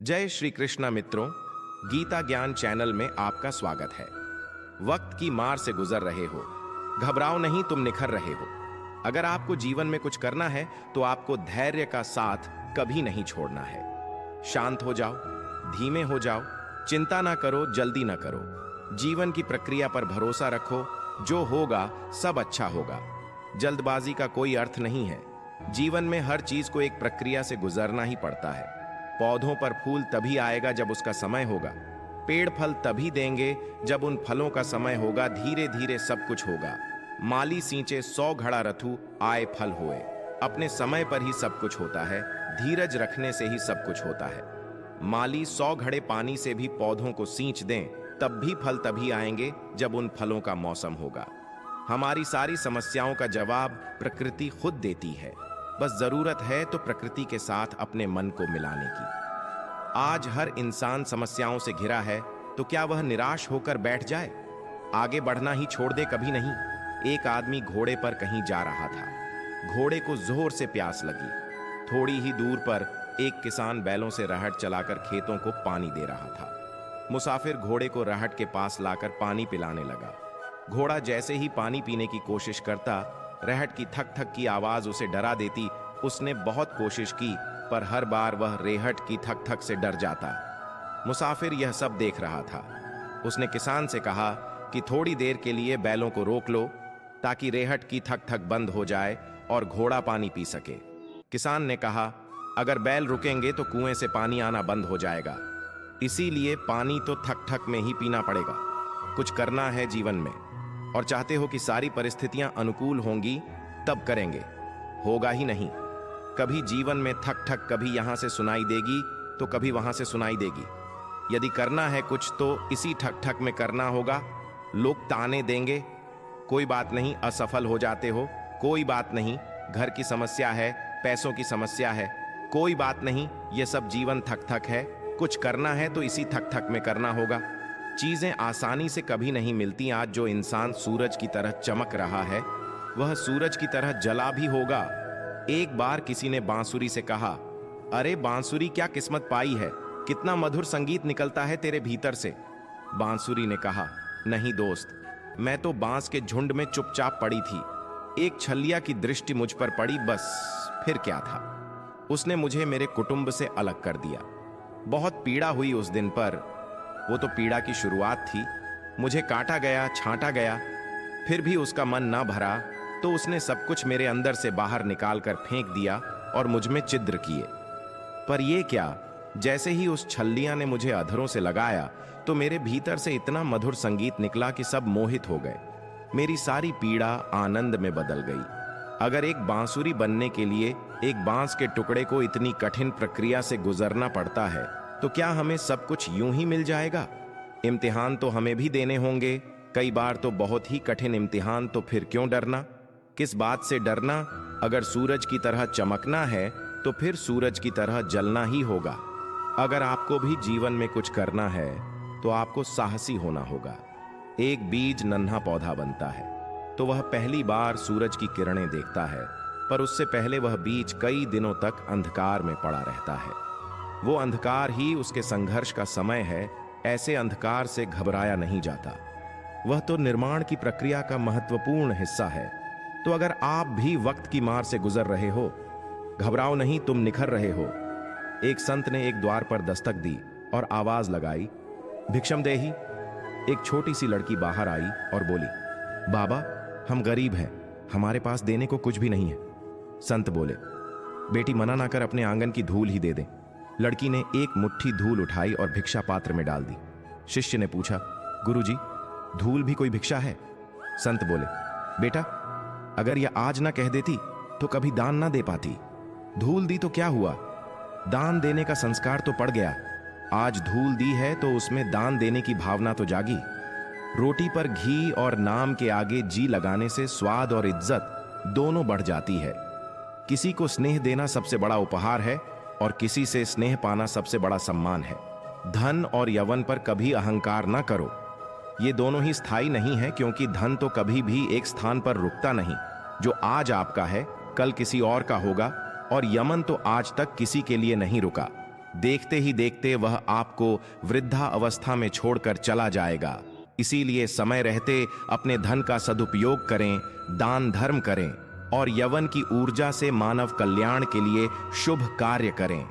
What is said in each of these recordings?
जय श्री कृष्णा मित्रों, गीता ज्ञान चैनल में आपका स्वागत है। वक्त की मार से गुजर रहे हो, घबराओ नहीं, तुम निखर रहे हो। अगर आपको जीवन में कुछ करना है तो आपको धैर्य का साथ कभी नहीं छोड़ना है। शांत हो जाओ, धीमे हो जाओ, चिंता ना करो, जल्दी ना करो। जीवन की प्रक्रिया पर भरोसा रखो, जो होगा सब अच्छा होगा। जल्दबाजी का कोई अर्थ नहीं है। जीवन में हर चीज को एक प्रक्रिया से गुजरना ही पड़ता है। पौधों पर फूल तभी आएगा जब उसका समय होगा। पेड़ फल तभी देंगे जब उन फलों का समय होगा। धीरे धीरे सब कुछ होगा। माली सींचे 100 घड़ा रथु, आए फल होए। अपने समय पर ही सब कुछ होता है। धीरज रखने से ही सब कुछ होता है। माली 100 घड़े पानी से भी पौधों को सींच दें, तब भी फल तभी आएंगे जब उन फलों का मौसम होगा। हमारी सारी समस्याओं का जवाब प्रकृति खुद देती है। बस जरूरत है तो प्रकृति के साथ अपने मन को मिलाने की। आज हर इंसान समस्याओं से घिरा है, तो क्या वह निराश होकर बैठ जाए? आगे बढ़ना ही छोड़ दे? कभी नहीं। एक आदमी घोड़े पर कहीं जा रहा था। घोड़े को जोर से प्यास लगी। थोड़ी ही दूर पर एक किसान बैलों से रहट चलाकर खेतों को पानी दे रहा था। मुसाफिर घोड़े को रहट के पास लाकर पानी पिलाने लगा। घोड़ा जैसे ही पानी पीने की कोशिश करता, रहट की थक थक की आवाज उसे डरा देती। उसने बहुत कोशिश की, पर हर बार वह रेहट की थक थक से डर जाता। मुसाफिर यह सब देख रहा था। उसने किसान से कहा कि थोड़ी देर के लिए बैलों को रोक लो, ताकि रेहट की थक थक बंद हो जाए और घोड़ा पानी पी सके। किसान ने कहा, अगर बैल रुकेंगे तो कुएं से पानी आना बंद हो जाएगा, इसीलिए पानी तो थक थक में ही पीना पड़ेगा। कुछ करना है जीवन में और चाहते हो कि सारी परिस्थितियां अनुकूल होंगी, तब करेंगे। होगा ही नहीं। कभी जीवन में थक थक कभी यहां से सुनाई देगी तो कभी वहां से सुनाई देगी। यदि करना है कुछ तो इसी ठक ठक में करना होगा। लोग ताने देंगे, कोई बात नहीं, असफल हो जाते हो, कोई बात नहीं, घर की समस्या है, पैसों की समस्या है, कोई बात नहीं, ये सब जीवन थक थक है। कुछ करना है तो इसी थक थक में करना होगा। चीजें आसानी से कभी नहीं मिलती। आज जो इंसान सूरज की तरह चमक रहा है, वह सूरज की तरह जला भी होगा। एक बार किसी ने बांसुरी से कहा, अरे बांसुरी, क्या किस्मत पाई है, कितना मधुर संगीत निकलता है तेरे भीतर से। बांसुरी ने कहा, नहीं दोस्त, मैं तो बांस के झुंड में चुपचाप पड़ी थी। एक छलिया की दृष्टि मुझ पर पड़ी, बस, फिर क्या था। उसने मुझे मेरे कुटुंब से अलग कर दिया। बहुत पीड़ा हुई उस दिन पर। वो तो पीड़ा की शुरुआत थी। मुझे काटा गया, छांटा गया, फिर भी उसका मन ना भरा, तो उसने सब कुछ मेरे अंदर से बाहर निकाल कर फेंक दिया और मुझ में छिद्र किए। पर ये क्या, जैसे ही उस छल्लिया ने मुझे अधरों से लगाया तो मेरे भीतर से इतना मधुर संगीत निकला कि सब मोहित हो गए। मेरी सारी पीड़ा आनंद में बदल गई। अगर एक बांसुरी बनने के लिए एक बांस के टुकड़े को इतनी कठिन प्रक्रिया से गुजरना पड़ता है, तो क्या हमें सब कुछ यूं ही मिल जाएगा? इम्तिहान तो हमें भी देने होंगे, कई बार तो बहुत ही कठिन इम्तिहान। तो फिर क्यों डरना? किस बात से डरना? अगर सूरज की तरह चमकना है तो फिर सूरज की तरह जलना ही होगा। अगर आपको भी जीवन में कुछ करना है तो आपको साहसी होना होगा। एक बीज नन्हा पौधा बनता है तो वह पहली बार सूरज की किरणें देखता है, पर उससे पहले वह बीज कई दिनों तक अंधकार में पड़ा रहता है। वो अंधकार ही उसके संघर्ष का समय है। ऐसे अंधकार से घबराया नहीं जाता। वह तो निर्माण की प्रक्रिया का महत्वपूर्ण हिस्सा है। तो अगर आप भी वक्त की मार से गुजर रहे हो, घबराओ नहीं, तुम निखर रहे हो। एक संत ने एक द्वार पर दस्तक दी और आवाज लगाई, भिक्षम देही। एक छोटी सी लड़की बाहर आई और बोली, बाबा, हम गरीब हैं, हमारे पास देने को कुछ भी नहीं है। संत बोले, बेटी, मना ना कर, अपने आंगन की धूल ही दे दे। लड़की ने एक मुट्ठी धूल उठाई और भिक्षा पात्र में डाल दी। शिष्य ने पूछा, गुरुजी, धूल भी कोई भिक्षा है? संत बोले, बेटा, अगर यह आज ना कह देती तो कभी दान ना दे पाती। धूल दी तो क्या हुआ, दान देने का संस्कार तो पड़ गया। आज धूल दी है तो उसमें दान देने की भावना तो जागी। रोटी पर घी और नाम के आगे जी लगाने से स्वाद और इज्जत दोनों बढ़ जाती है। किसी को स्नेह देना सबसे बड़ा उपहार है और किसी से स्नेह पाना सबसे बड़ा सम्मान है। धन और यवन पर कभी अहंकार ना करो। ये दोनों ही स्थायी नहीं है, क्योंकि धन तो कभी भी एक स्थान पर रुकता नहीं। जो आज आपका है, कल किसी और का होगा, और यमन तो आज तक किसी के लिए नहीं रुका। देखते ही देखते वह आपको वृद्धा अवस्था में छोड़कर चला जाएगा। इसीलिए समय रहते अपने धन का सदुपयोग करें, दान धर्म करें और यवन की ऊर्जा से मानव कल्याण के लिए शुभ कार्य करें।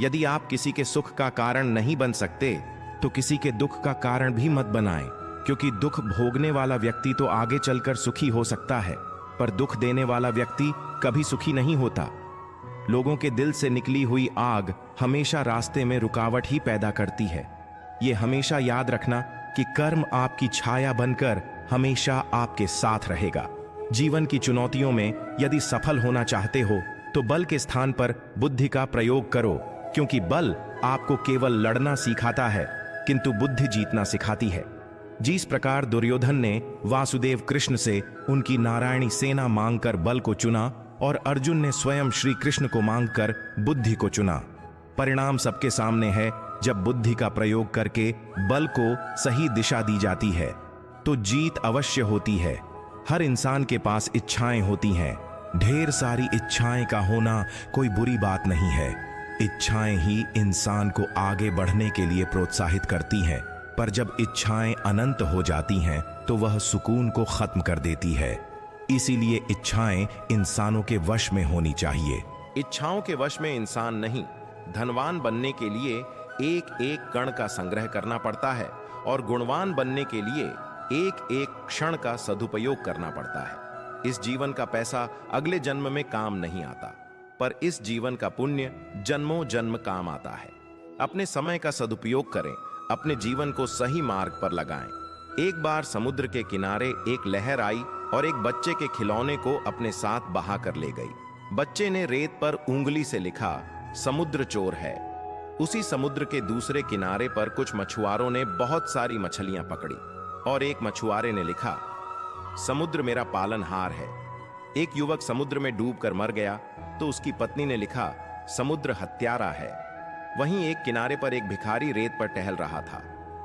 यदि आप किसी के सुख का कारण नहीं बन सकते तो किसी के दुख का कारण भी मत बनाएं, क्योंकि दुख भोगने वाला व्यक्ति तो आगे चलकर सुखी हो सकता है, पर दुख देने वाला व्यक्ति कभी सुखी नहीं होता। लोगों के दिल से निकली हुई आग हमेशा रास्ते में रुकावट ही पैदा करती है। ये हमेशा याद रखना कि कर्म आपकी छाया बनकर हमेशा आपके साथ रहेगा। जीवन की चुनौतियों में यदि सफल होना चाहते हो तो बल के स्थान पर बुद्धि का प्रयोग करो, क्योंकि बल आपको केवल लड़ना सिखाता है किंतु बुद्धि जीतना सिखाती है। जिस प्रकार दुर्योधन ने वासुदेव कृष्ण से उनकी नारायणी सेना मांगकर बल को चुना और अर्जुन ने स्वयं श्री कृष्ण को मांगकर बुद्धि को चुना, परिणाम सबके सामने है। जब बुद्धि का प्रयोग करके बल को सही दिशा दी जाती है तो जीत अवश्य होती है। हर इंसान के पास इच्छाएं होती हैं। ढेर सारी इच्छाएं का होना कोई बुरी बात नहीं है। इच्छाएं ही इंसान को आगे बढ़ने के लिए प्रोत्साहित करती हैं, पर जब इच्छाएं अनंत हो जाती हैं तो वह सुकून को खत्म कर देती है। इसीलिए इच्छाएं इंसानों के वश में होनी चाहिए। इच्छाओं के वश में इंसान नहीं, धनवान बनने के लिए एक एक कण का संग्रह करना पड़ता है और गुणवान बनने के लिए एक एक क्षण का सदुपयोग करना पड़ता है। इस जीवन का पैसा अगले जन्म में काम नहीं आता, पर इस जीवन का पुण्य जन्मों जन्म काम आता है। अपने समय का सदुपयोग करें, अपने जीवन को सही मार्ग पर लगाएं। एक बार समुद्र के किनारे एक लहर आई और एक बच्चे के खिलौने को अपने साथ बहा कर ले गई। बच्चे ने रेत पर उंगली से लिखा, समुद्र चोर है। उसी समुद्र के दूसरे किनारे पर कुछ मछुआरों ने बहुत सारी मछलियां पकड़ी और एक मछुआरे ने लिखा, समुद्र मेरा पालनहार है। एक युवक समुद्र में डूबकर मर गया तो उसकी पत्नी ने लिखा, समुद्र हत्यारा है। वहीं एक किनारे पर एक भिखारी रेत पर टहल रहा था।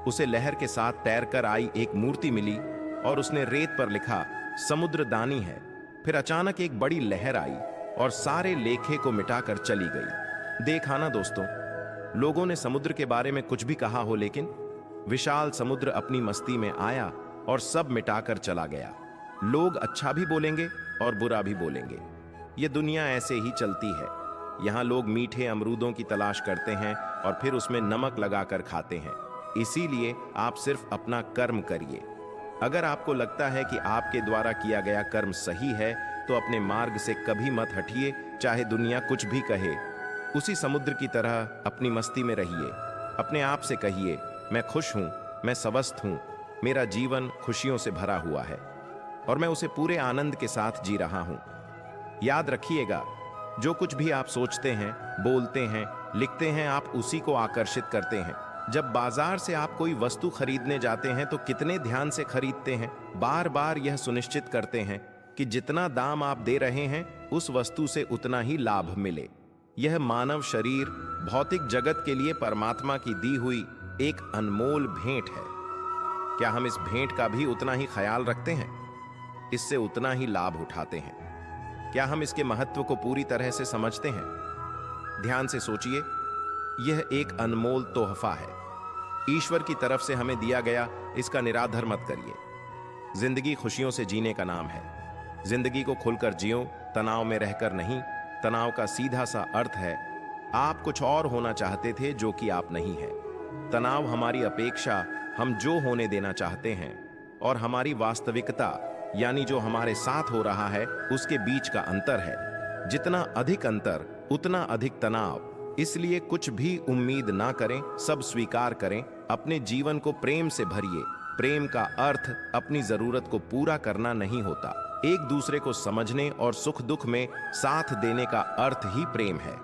उसे लहर के साथ तैरकर आई एक मूर्ति मिली और उसने रेत पर लिखा, समुद्र दानी है। फिर अचानक एक बड़ी लहर आई और सारे लेखे को मिटाकर चली गई। देखा ना दोस्तों, लोगों ने समुद्र के बारे में कुछ भी कहा हो, लेकिन विशाल समुद्र अपनी मस्ती में आया और सब मिटाकर चला गया। लोग अच्छा भी बोलेंगे और बुरा भी बोलेंगे। ये दुनिया ऐसे ही चलती है। यहाँ लोग मीठे अमरूदों की तलाश करते हैं और फिर उसमें नमक लगाकर खाते हैं। इसीलिए आप सिर्फ अपना कर्म करिए। अगर आपको लगता है कि आपके द्वारा किया गया कर्म सही है तो अपने मार्ग से कभी मत हटिए, चाहे दुनिया कुछ भी कहे। उसी समुद्र की तरह अपनी मस्ती में रहिए। अपने आप से कहिए, मैं खुश हूं, मैं स्वस्थ हूं, मेरा जीवन खुशियों से भरा हुआ है और मैं उसे पूरे आनंद के साथ जी रहा हूं। याद रखिएगा, जो कुछ भी आप सोचते हैं, बोलते हैं, लिखते हैं, आप उसी को आकर्षित करते हैं। जब बाजार से आप कोई वस्तु खरीदने जाते हैं तो कितने ध्यान से खरीदते हैं। बार बार यह सुनिश्चित करते हैं कि जितना दाम आप दे रहे हैं उस वस्तु से उतना ही लाभ मिले। यह मानव शरीर भौतिक जगत के लिए परमात्मा की दी हुई एक अनमोल भेंट है। क्या हम इस भेंट का भी उतना ही ख्याल रखते हैं? इससे उतना ही लाभ उठाते हैं? क्या हम इसके महत्व को पूरी तरह से समझते हैं? ध्यान से सोचिए, यह एक अनमोल तोहफा है, ईश्वर की तरफ से हमें दिया गया। इसका निरादर मत करिए। जिंदगी खुशियों से जीने का नाम है। जिंदगी को खुलकर जियो, तनाव में रहकर नहीं। तनाव का सीधा सा अर्थ है आप कुछ और होना चाहते थे जो कि आप नहीं हैं। तनाव हमारी अपेक्षा, हम जो होने देना चाहते हैं, और हमारी वास्तविकता यानी जो हमारे साथ हो रहा है उसके बीच का अंतर है। जितना अधिक अंतर उतना अधिक तनाव। इसलिए कुछ भी उम्मीद ना करें, सब स्वीकार करें। अपने जीवन को प्रेम से भरिए। प्रेम का अर्थ अपनी जरूरत को पूरा करना नहीं होता। एक दूसरे को समझने और सुख दुख में साथ देने का अर्थ ही प्रेम है।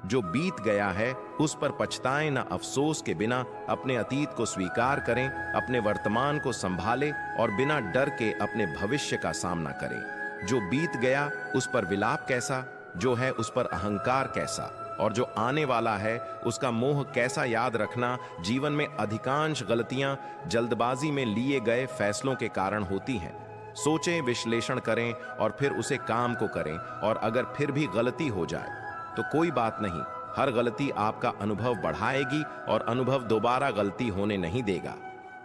जो बीत गया है उस पर पछताएं ना, अफसोस के बिना अपने अतीत को स्वीकार करें। अपने वर्तमान को संभालें और बिना डर के अपने भविष्य का सामना करें। जो बीत गया उस पर विलाप कैसा, जो है उस पर अहंकार कैसा, और जो आने वाला है उसका मोह कैसा याद रखना। जीवन में अधिकांश गलतियां जल्दबाजी में लिए गए फैसलों के कारण होती हैं। सोचें, विश्लेषण करें और फिर उसे काम को करें। और अगर फिर भी गलती हो जाए तो कोई बात नहीं, हर गलती आपका अनुभव बढ़ाएगी और अनुभव दोबारा गलती होने नहीं देगा।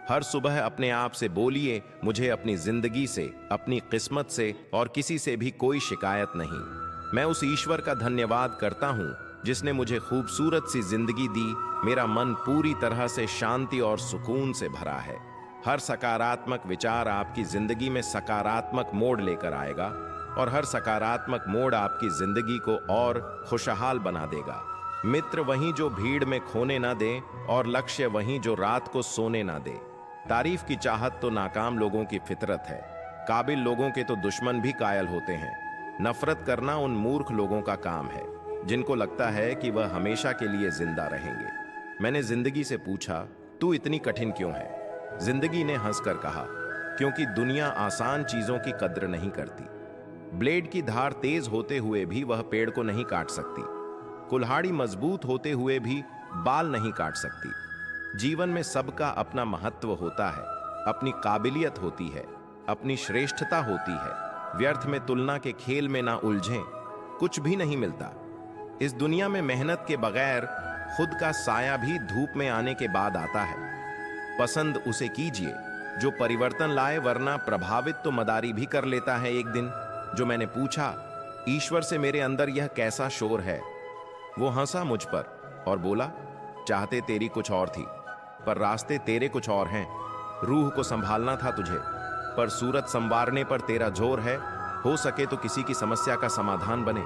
हर सुबह अपने आप से बोलिए, मुझे अपनी जिंदगी से, अपनी किस्मत से और किसी से भी कोई शिकायत नहीं। मैं उस ईश्वर का धन्यवाद करता हूँ जिसने मुझे खूबसूरत सी जिंदगी दी। मेरा मन पूरी तरह से शांति और सुकून से भरा है। हर सकारात्मक विचार आपकी जिंदगी में सकारात्मक मोड़ लेकर आएगा और हर सकारात्मक मोड़ आपकी जिंदगी को और खुशहाल बना देगा। मित्र वहीं जो भीड़ में खोने ना दे और लक्ष्य वहीं जो रात को सोने ना दे। तारीफ की चाहत तो नाकाम लोगों की फितरत है। काबिल लोगों के तो दुश्मन भी कायल होते हैं। नफरत करना उन मूर्ख लोगों का काम है जिनको लगता है कि वह हमेशा के लिए जिंदा रहेंगे। मैंने जिंदगी से पूछा, तू इतनी कठिन क्यों है? जिंदगी ने हंसकर कहा, क्योंकि दुनिया आसान चीजों की कद्र नहीं करती। ब्लेड की धार तेज होते हुए भी वह पेड़ को नहीं काट सकती। कुल्हाड़ी मजबूत होते हुए भी बाल नहीं काट सकती। जीवन में सबका अपना महत्व होता है, अपनी काबिलियत होती है, अपनी श्रेष्ठता होती है। व्यर्थ में तुलना के खेल में ना उलझें, कुछ भी नहीं मिलता। इस दुनिया में मेहनत के बगैर खुद का साया भी धूप में आने के बाद आता है। पसंद उसे कीजिए जो परिवर्तन लाए, वरना प्रभावित तो मदारी भी कर लेता है एक दिन। जो मैंने पूछा, ईश्वर से मेरे अंदर यह कैसा शोर है? वो हंसा मुझ पर और बोला, चाहते तेरी कुछ और थी, पर रास्ते तेरे कुछ और हैं। रूह को संभालना था तुझे, पर सूरत संवारने पर तेरा जोर है। हो सके तो किसी की समस्या का समाधान बने,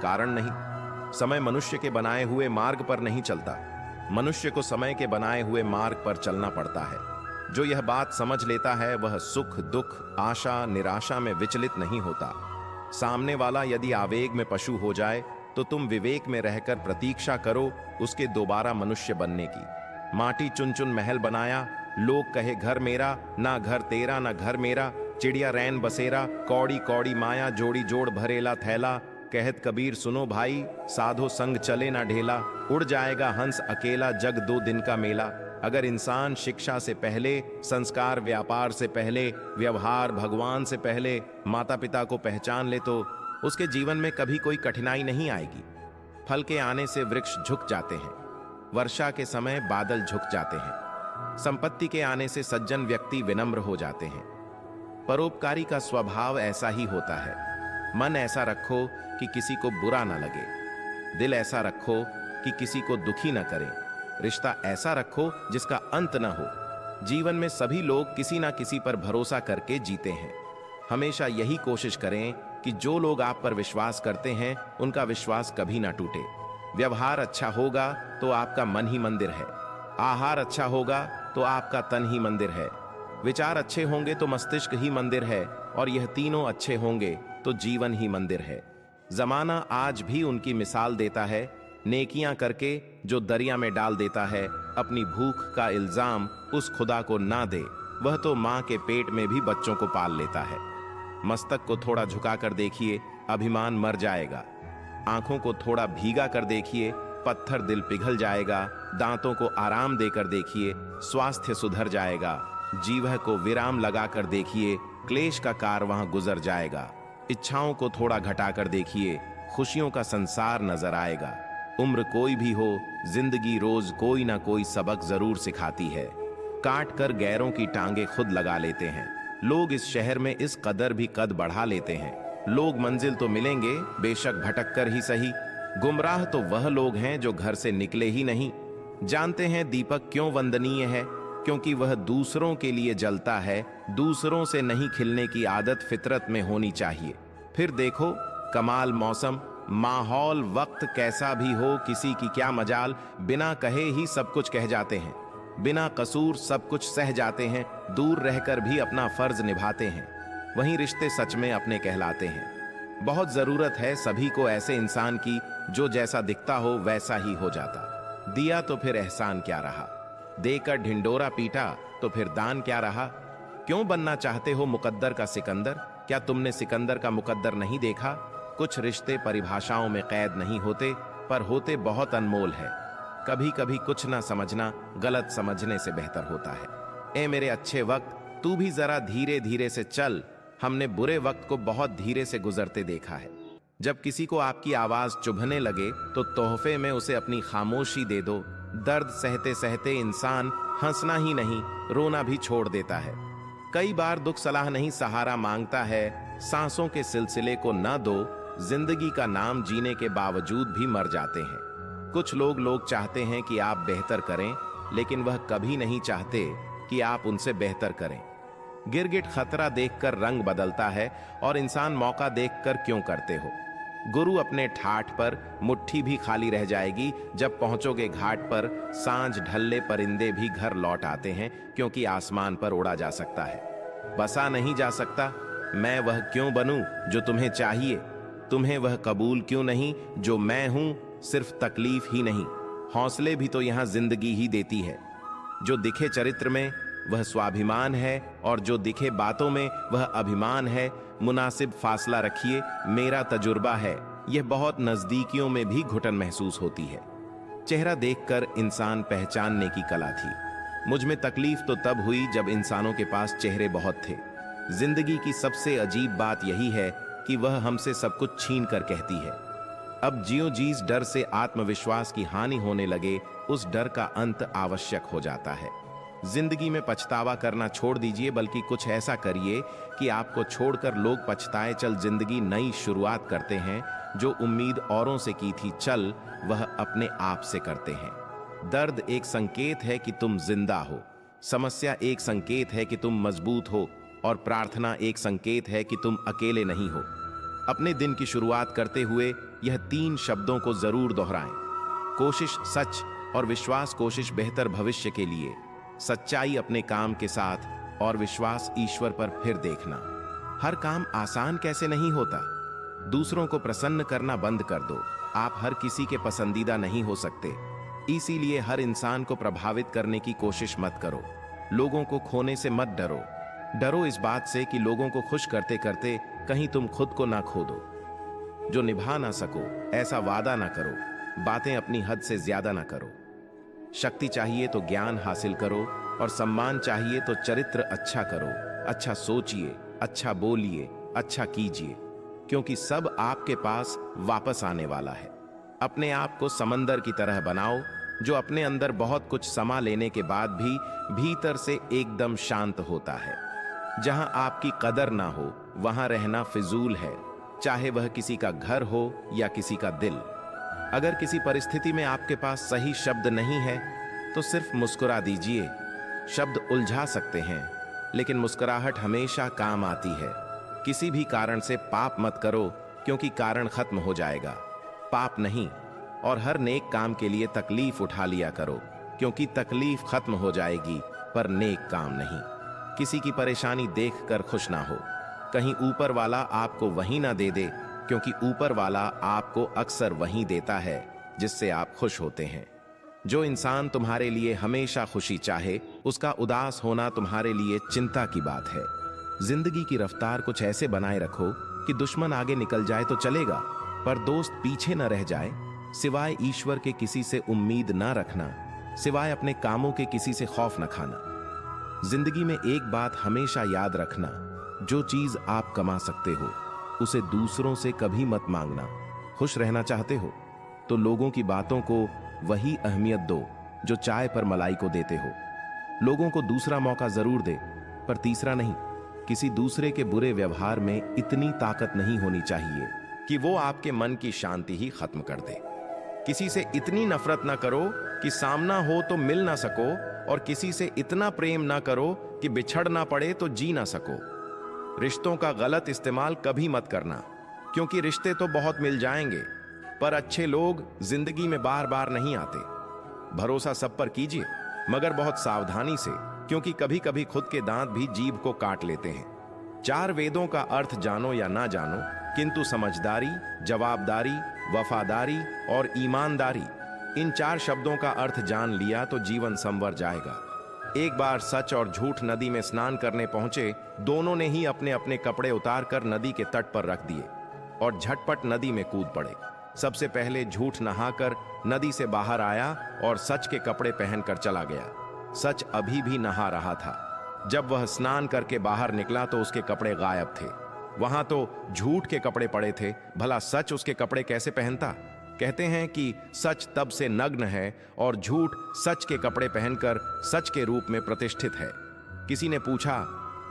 कारण नहीं। समय मनुष्य के बनाए हुए मार्ग पर नहीं चलता, मनुष्य को समय के बनाए हुए मार्ग पर चलना पड़ता है। जो यह बात समझ लेता है वह सुख दुख आशा निराशा में विचलित नहीं होता। सामने वाला यदि आवेग में पशु हो जाए तो तुम विवेक में रहकर प्रतीक्षा करो उसके दोबारा मनुष्य बनने की। माटी चुन चुन महल बनाया, लोग कहे घर मेरा, ना घर तेरा ना घर मेरा। चिड़िया रैन बसेरा, कौड़ी कौड़ी माया, जोड़ी जोड़ भरेला थैला। कहत कबीर सुनो भाई, साधो संग चले ना ढेला। उड़ जाएगा हंस अकेला, जग दो दिन का मेला। अगर इंसान शिक्षा से पहले, संस्कार व्यापार से पहले, व्यवहार भगवान से पहले माता पिता को पहचान ले तो उसके जीवन में कभी कोई कठिनाई नहीं आएगी। फल के आने से वृक्ष झुक जाते हैं, वर्षा के समय बादल झुक जाते हैं। संपत्ति के आने से सज्जन व्यक्ति विनम्र हो जाते हैं। परोपकारी का स्वभाव ऐसा ही होता है। मन ऐसा रखो कि किसी को बुरा ना लगे, दिल ऐसा रखो कि किसी को दुखी न करे, रिश्ता ऐसा रखो जिसका अंत न हो। जीवन में सभी लोग किसी ना किसी पर भरोसा करके जीते हैं। हमेशा यही कोशिश करें कि जो लोग आप पर विश्वास करते हैं उनका विश्वास कभी ना टूटे। व्यवहार अच्छा होगा तो आपका मन ही मंदिर है, आहार अच्छा होगा तो आपका तन ही मंदिर है, विचार अच्छे होंगे तो मस्तिष्क ही मंदिर है, और यह तीनों अच्छे होंगे तो जीवन ही मंदिर है। जमाना आज भी उनकी मिसाल देता है, नेकियां करके जो दरिया में डाल देता है। अपनी भूख का इल्जाम उस खुदा को ना दे, वह तो मां के पेट में भी बच्चों को पाल लेता है। मस्तक को थोड़ा झुकाकर देखिए, अभिमान मर जाएगा। आंखों को थोड़ा भीगा कर देखिए, पत्थर दिल पिघल जाएगा। दांतों को आराम देकर देखिए, स्वास्थ्य सुधर जाएगा। जीभ को विराम लगाकर देखिए, क्लेश का कार वहां गुजर जाएगा। इच्छाओं को थोड़ा घटाकर देखिए, खुशियों का संसार नजर आएगा। उम्र कोई भी हो, जिंदगी रोज कोई ना कोई सबक जरूर सिखाती है। काट कर गैरों की टांगे खुद लगा लेते हैं। लोग इस शहर में इस कदर भी कद बढ़ा लेते हैं। लोग मंजिल तो मिलेंगे, बेशक भटक कर ही सही। गुमराह तो वह लोग हैं जो घर से निकले ही नहीं। जानते हैं दीपक क्यों वंदनीय है? क्योंकि वह दूसरों के लिए जलता है। दूसरों से नहीं खिलने की आदत फितरत में होनी चाहिए। फिर देखो कमाल मौसम, माहौल, वक्त कैसा भी हो, किसी की क्या मजाल। बिना कहे ही सब कुछ कह जाते हैं, बिना कसूर सब कुछ सह जाते हैं। दूर रहकर भी अपना फर्ज निभाते हैं, वहीं रिश्ते सच में अपने कहलाते हैं। बहुत जरूरत है सभी को ऐसे इंसान की जो जैसा दिखता हो वैसा ही हो जाता। दिया तो फिर एहसान क्या रहा, देकर ढिंडोरा पीटा तो फिर दान क्या रहा। क्यों बनना चाहते हो मुकद्दर का सिकंदर? क्या तुमने सिकंदर का मुकद्दर नहीं देखा? कुछ रिश्ते परिभाषाओं में कैद नहीं होते, पर होते बहुत अनमोल है। कभी कभी कुछ ना समझना गलत समझने से बेहतर होता है। ए मेरे अच्छे वक्त, तू भी जरा धीरे धीरे से चल। हमने बुरे वक्त को बहुत धीरे से गुजरते देखा है। जब किसी को आपकी आवाज चुभने लगे तो तोहफे में उसे अपनी खामोशी दे दो। दर्द सहते सहते इंसान हंसना ही नहीं, रोना भी छोड़ देता है। कई बार दुख सलाह नहीं, सहारा मांगता है। सांसों के सिलसिले को न दो। जिंदगी का नाम जीने के बावजूद भी मर जाते हैं। कुछ लोग चाहते हैं कि आप बेहतर करें, लेकिन वह कभी नहीं चाहते कि आप उनसे बेहतर करें। गिरगिट खतरा देखकर रंग बदलता है और इंसान मौका देखकर क्यों करते हो। गुरु अपने ठाठ पर, मुट्ठी भी खाली रह जाएगी। जब पहुंचोगे घाट पर, सांझ ढलने परिंदे भी घर लौट आते हैं, क्योंकि आसमान पर उड़ा जा सकता है, बसा नहीं जा सकता। मैं वह क्यों बनूं जो तुम्हें चाहिए? तुम्हें वह कबूल क्यों नहीं जो मैं हूं? सिर्फ तकलीफ ही नहीं, हौसले भी तो यहां जिंदगी ही देती है। जो दिखे चरित्र में वह स्वाभिमान है, और जो दिखे बातों में वह अभिमान है। मुनासिब फासला रखिए, मेरा तजुर्बा है, यह बहुत नजदीकियों में भी घुटन महसूस होती है। चेहरा देखकर इंसान पहचानने की कला थी। मुझ में तकलीफ तो तब हुई जब इंसानों के पास चेहरे बहुत थे। जिंदगी की सबसे अजीब बात यही है कि वह हमसे सब कुछ छीन कर कहती है। अब जियो जीस डर से आत्मविश्वास की हानि होने लगे, उस डर का अंत आवश्यक हो जाता है। जिंदगी में पछतावा करना छोड़ दीजिए, बल्कि कुछ ऐसा करिए कि आपको छोड़कर लोग पछताए। चल, जिंदगी नई शुरुआत करते हैं। जो उम्मीद औरों से की थी चल, वह अपने आप से करते हैं। दर्द एक संकेत है कि तुम जिंदा हो, समस्या एक संकेत है कि तुम मजबूत हो, और प्रार्थना एक संकेत है कि तुम अकेले नहीं हो। अपने दिन की शुरुआत करते हुए यह 3 शब्दों को जरूर दोहराएं। कोशिश सच और विश्वास। कोशिश बेहतर भविष्य के लिए, सच्चाई अपने काम के साथ, और विश्वास ईश्वर पर फिर देखना। हर काम आसान कैसे नहीं होता। दूसरों को प्रसन्न करना बंद कर दो। आप हर किसी के पसंदीदा नहीं हो सकते, इसीलिए हर इंसान को प्रभावित करने की कोशिश मत करो। लोगों को खोने से मत डरो। डरो इस बात से कि लोगों को खुश करते करते कहीं तुम खुद को ना खो दो। जो निभा ना सको ऐसा वादा ना करो। बातें अपनी हद से ज्यादा ना करो। शक्ति चाहिए तो ज्ञान हासिल करो, और सम्मान चाहिए तो चरित्र अच्छा करो। अच्छा सोचिए, अच्छा बोलिए, अच्छा कीजिए, क्योंकि सब आपके पास वापस आने वाला है। अपने आप को समंदर की तरह बनाओ, जो अपने अंदर बहुत कुछ समा लेने के बाद भी भीतर से एकदम शांत होता है। जहां आपकी कदर ना हो वहां रहना फिजूल है, चाहे वह किसी का घर हो या किसी का दिल। अगर किसी परिस्थिति में आपके पास सही शब्द नहीं है तो सिर्फ मुस्कुरा दीजिए। शब्द उलझा सकते हैं, लेकिन मुस्कुराहट हमेशा काम आती है। किसी भी कारण से पाप मत करो, क्योंकि कारण खत्म हो जाएगा, पाप नहीं। और हर नेक काम के लिए तकलीफ उठा लिया करो, क्योंकि तकलीफ खत्म हो जाएगी, पर नेक काम नहीं। किसी की परेशानी देखकर खुश ना हो। कहीं ऊपर वाला आपको वही ना दे दे, क्योंकि ऊपर वाला आपको अक्सर वही देता है जिससे आप खुश होते हैं। जो इंसान तुम्हारे लिए हमेशा खुशी चाहे, उसका उदास होना तुम्हारे लिए चिंता की बात है। जिंदगी की रफ्तार कुछ ऐसे बनाए रखो कि दुश्मन आगे निकल जाए तो चलेगा, पर दोस्त पीछे न रह जाए। सिवाय ईश्वर के किसी से उम्मीद ना रखना, सिवाय अपने कामों के किसी से खौफ न खाना। जिंदगी में एक बात हमेशा याद रखना, जो चीज आप कमा सकते हो उसे दूसरों से कभी मत मांगना। खुश रहना चाहते हो तो लोगों की बातों को वही अहमियत दो जो चाय पर मलाई को देते हो। लोगों को दूसरा मौका जरूर दे, पर तीसरा नहीं। किसी दूसरे के बुरे व्यवहार में इतनी ताकत नहीं होनी चाहिए कि वो आपके मन की शांति ही खत्म कर दे। किसी से इतनी नफरत ना करो कि सामना हो तो मिल ना सको, और किसी से इतना प्रेम ना करो कि बिछड़ ना पड़े तो जी ना सको। रिश्तों का गलत इस्तेमाल कभी मत करना, क्योंकि रिश्ते तो बहुत मिल जाएंगे, पर अच्छे लोग जिंदगी में बार बार नहीं आते। भरोसा सब पर कीजिए, मगर बहुत सावधानी से, क्योंकि कभी कभी खुद के दांत भी जीभ को काट लेते हैं। 4 वेदों का अर्थ जानो या ना जानो, किंतु समझदारी, जवाबदारी, वफादारी और ईमानदारी, इन 4 शब्दों का अर्थ जान लिया तो जीवन संवर जाएगा। एक बार सच और झूठ नदी में स्नान करने पहुंचे। दोनों ने ही अपने अपने कपड़े उतारकर नदी के तट पर रख दिए और झटपट नदी में कूद पड़े। सबसे पहले झूठ नहाकर नदी से बाहर आया और सच के कपड़े पहनकर चला गया। सच अभी भी नहा रहा था। जब वह स्नान करके बाहर निकला तो उसके कपड़े गायब थे। वहां तो झूठ के कपड़े पड़े थे, भला सच उसके कपड़े कैसे पहनता। कहते हैं कि सच तब से नग्न है और झूठ सच के कपड़े पहनकर सच के रूप में प्रतिष्ठित है। किसी ने पूछा,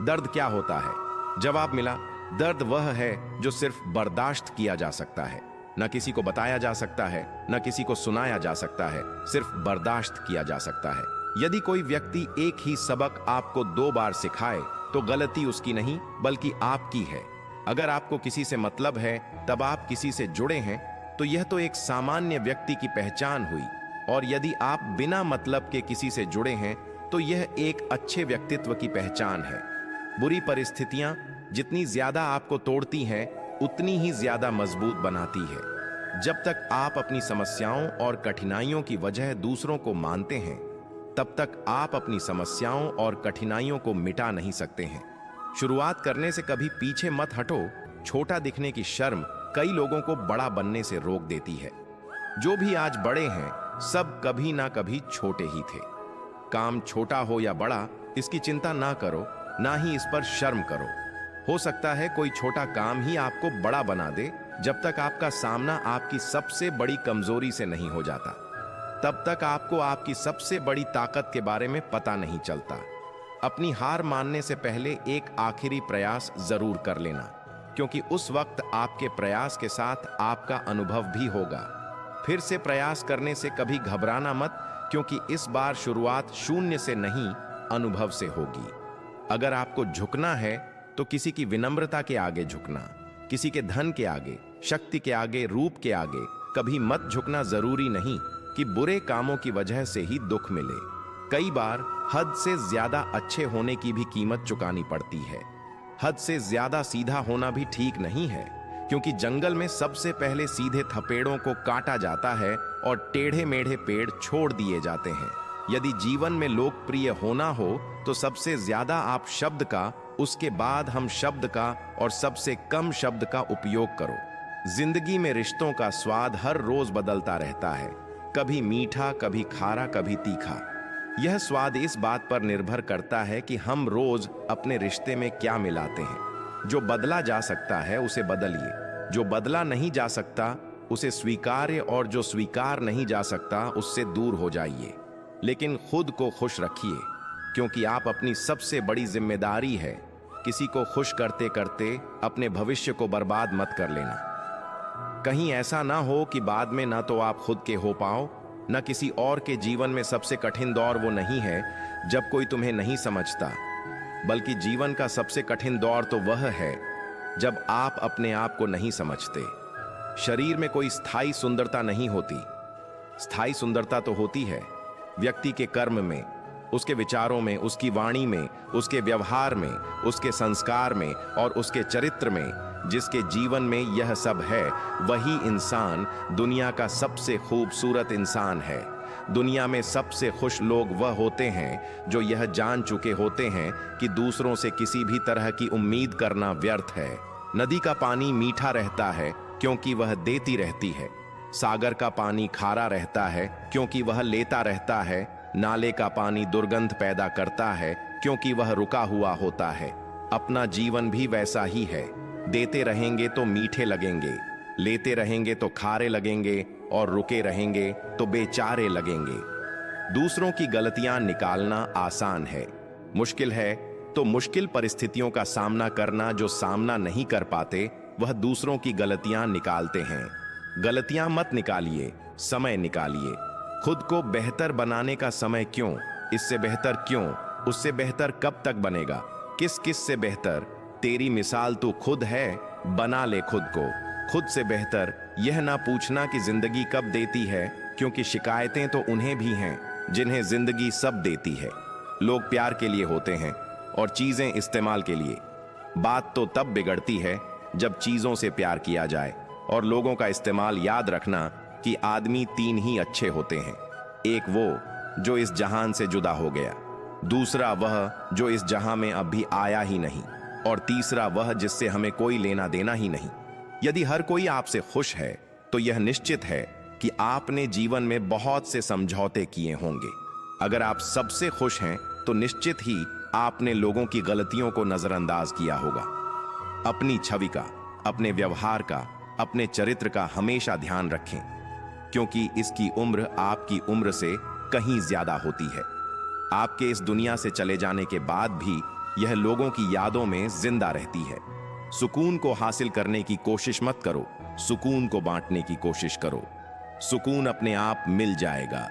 दर्द क्या होता है? जवाब मिला, दर्द वह है जो सिर्फ बर्दाश्त किया जा सकता है, न किसी को बताया जा सकता है, न किसी को सुनाया जा सकता है, सिर्फ बर्दाश्त किया जा सकता है। यदि कोई व्यक्ति एक ही सबक आपको 2 बार सिखाए तो गलती उसकी नहीं बल्कि आपकी है। अगर आपको किसी से मतलब है, तब आप किसी से जुड़े हैं, तो यह तो एक सामान्य व्यक्ति की पहचान हुई। और यदि आप बिना मतलब के किसी से जुड़े हैं तो यह एक अच्छे व्यक्तित्व की पहचान है। बुरी परिस्थितियां जितनी ज्यादा आपको तोड़ती हैं, उतनी ही ज्यादा मजबूत बनाती है। जब तक आप अपनी समस्याओं और कठिनाइयों की वजह दूसरों को मानते हैं, तब तक आप अपनी समस्याओं और कठिनाइयों को मिटा नहीं सकते हैं। शुरुआत करने से कभी पीछे मत हटो। छोटा दिखने की शर्म कई लोगों को बड़ा बनने से रोक देती है। जो भी आज बड़े हैं, सब कभी ना कभी छोटे ही थे। काम छोटा हो या बड़ा, इसकी चिंता ना करो, ना ही इस पर शर्म करो। हो सकता है कोई छोटा काम ही आपको बड़ा बना दे, जब तक आपका सामना आपकी सबसे बड़ी कमजोरी से नहीं हो जाता। तब तक आपको आपकी सबसे बड़ी ताकत के बारे में पता नहीं चलता। अपनी हार मानने से पहले एक आखिरी प्रयास जरूर कर लेना, क्योंकि उस वक्त आपके प्रयास के साथ आपका अनुभव भी होगा। फिर से प्रयास करने से कभी घबराना मत, क्योंकि इस बार शुरुआत शून्य से नहीं, अनुभव से होगी। अगर आपको झुकना है तो किसी की विनम्रता के आगे झुकना, किसी के धन के आगे, शक्ति के आगे, रूप के आगे कभी मत झुकना। जरूरी नहीं कि बुरे कामों की वजह से ही दुख मिले। कई बार हद से ज्यादा अच्छे होने की भी कीमत चुकानी पड़ती है। हद से ज्यादा सीधा होना भी ठीक नहीं है, क्योंकि जंगल में सबसे पहले सीधे थपेड़ों को काटा जाता है और टेढ़े मेढ़े पेड़ छोड़ दिए जाते हैं। यदि जीवन में लोकप्रिय होना हो तो सबसे ज्यादा आप शब्द का, उसके बाद हम शब्द का और सबसे कम शब्द का उपयोग करो। जिंदगी में रिश्तों का स्वाद हर रोज बदलता रहता है, कभी मीठा, कभी खारा, कभी तीखा। यह स्वाद इस बात पर निर्भर करता है कि हम रोज अपने रिश्ते में क्या मिलाते हैं। जो बदला जा सकता है उसे बदलिए, जो बदला नहीं जा सकता उसे स्वीकार्य, और जो स्वीकार नहीं जा सकता उससे दूर हो जाइए। लेकिन खुद को खुश रखिए, क्योंकि आप अपनी सबसे बड़ी जिम्मेदारी है। किसी को खुश करते करते अपने भविष्य को बर्बाद मत कर लेना। कहीं ऐसा ना हो कि बाद में ना तो आप खुद के हो पाओ, न किसी और के जीवन में सबसे कठिन दौर वो नहीं है जब कोई तुम्हें नहीं समझता, बल्कि जीवन का सबसे कठिन दौर तो वह है जब आप अपने आप को नहीं समझते। शरीर में कोई स्थायी सुंदरता नहीं होती। स्थायी सुंदरता तो होती है व्यक्ति के कर्म में, उसके विचारों में, उसकी वाणी में, उसके व्यवहार में, उसके संस्कार में और उसके चरित्र में। जिसके जीवन में यह सब है, वही इंसान दुनिया का सबसे खूबसूरत इंसान है। दुनिया में सबसे खुश लोग वह होते हैं जो यह जान चुके होते हैं कि दूसरों से किसी भी तरह की उम्मीद करना व्यर्थ है। नदी का पानी मीठा रहता है क्योंकि वह देती रहती है। सागर का पानी खारा रहता है क्योंकि वह लेता रहता है। नाले का पानी दुर्गंध पैदा करता है क्योंकि वह रुका हुआ होता है। अपना जीवन भी वैसा ही है। देते रहेंगे तो मीठे लगेंगे, लेते रहेंगे तो खारे लगेंगे, और रुके रहेंगे तो बेचारे लगेंगे। दूसरों की गलतियां निकालना आसान है, मुश्किल है तो मुश्किल परिस्थितियों का सामना करना। जो सामना नहीं कर पाते वह दूसरों की गलतियां निकालते हैं। गलतियां मत निकालिए, समय निकालिए। खुद को बेहतर बनाने का समय क्यों, इससे बेहतर क्यों, उससे बेहतर कब तक बनेगा, किस किस से बेहतर। तेरी मिसाल तू खुद है, बना ले खुद को। खुद से बेहतर यह ना पूछना कि जिंदगी कब देती है, क्योंकि शिकायतें तो उन्हें भी हैं जिन्हें जिंदगी सब देती है। लोग प्यार के लिए होते हैं और चीजें इस्तेमाल के लिए। बात तो तब बिगड़ती है जब चीजों से प्यार किया जाए और लोगों का इस्तेमाल। याद रखना कि आदमी 3 ही अच्छे होते हैं। एक वो जो इस जहान से जुदा हो गया, दूसरा वह जो इस जहां में अब भी आया ही नहीं, और तीसरा वह जिससे हमें कोई लेना देना ही नहीं। यदि हर कोई आपसे खुश है तो यह निश्चित है कि आपने जीवन में बहुत से समझौते किए होंगे। अगर आप सबसे खुश हैं तो निश्चित ही आपने लोगों की गलतियों को नजरअंदाज किया होगा। अपनी छवि का, अपने व्यवहार का, अपने चरित्र का हमेशा ध्यान रखें, क्योंकि इसकी उम्र आपकी उम्र से कहीं ज्यादा होती है। आपके इस दुनिया से चले जाने के बाद भी यह लोगों की यादों में जिंदा रहती है। सुकून को हासिल करने की कोशिश मत करो, सुकून को बांटने की कोशिश करो। सुकून अपने आप मिल जाएगा।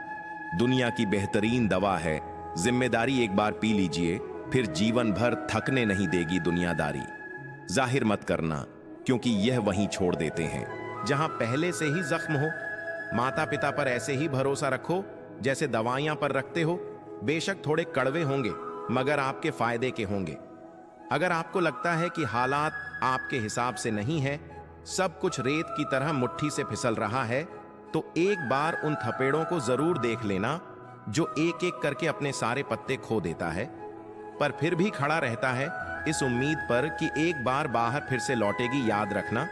दुनिया की बेहतरीन दवा है, जिम्मेदारी एक बार पी लीजिए, फिर जीवन भर थकने नहीं देगी दुनियादारी। जाहिर मत करना, क्योंकि यह वहीं छोड़ देते हैं जहां पहले से ही जख्म हो। माता पिता पर ऐसे ही भरोसा रखो जैसे दवाइयां पर रखते हो। बेशक थोड़े कड़वे होंगे, मगर आपके फायदे के होंगे। अगर आपको लगता है कि हालात आपके हिसाब से नहीं है, सब कुछ रेत की तरह मुट्ठी से फिसल रहा है, तो एक बार उन थपेड़ों को जरूर देख लेना जो एक एक करके अपने सारे पत्ते खो देता है, पर फिर भी खड़ा रहता है इस उम्मीद पर कि एक बार बाहर फिर से लौटेगी। याद रखना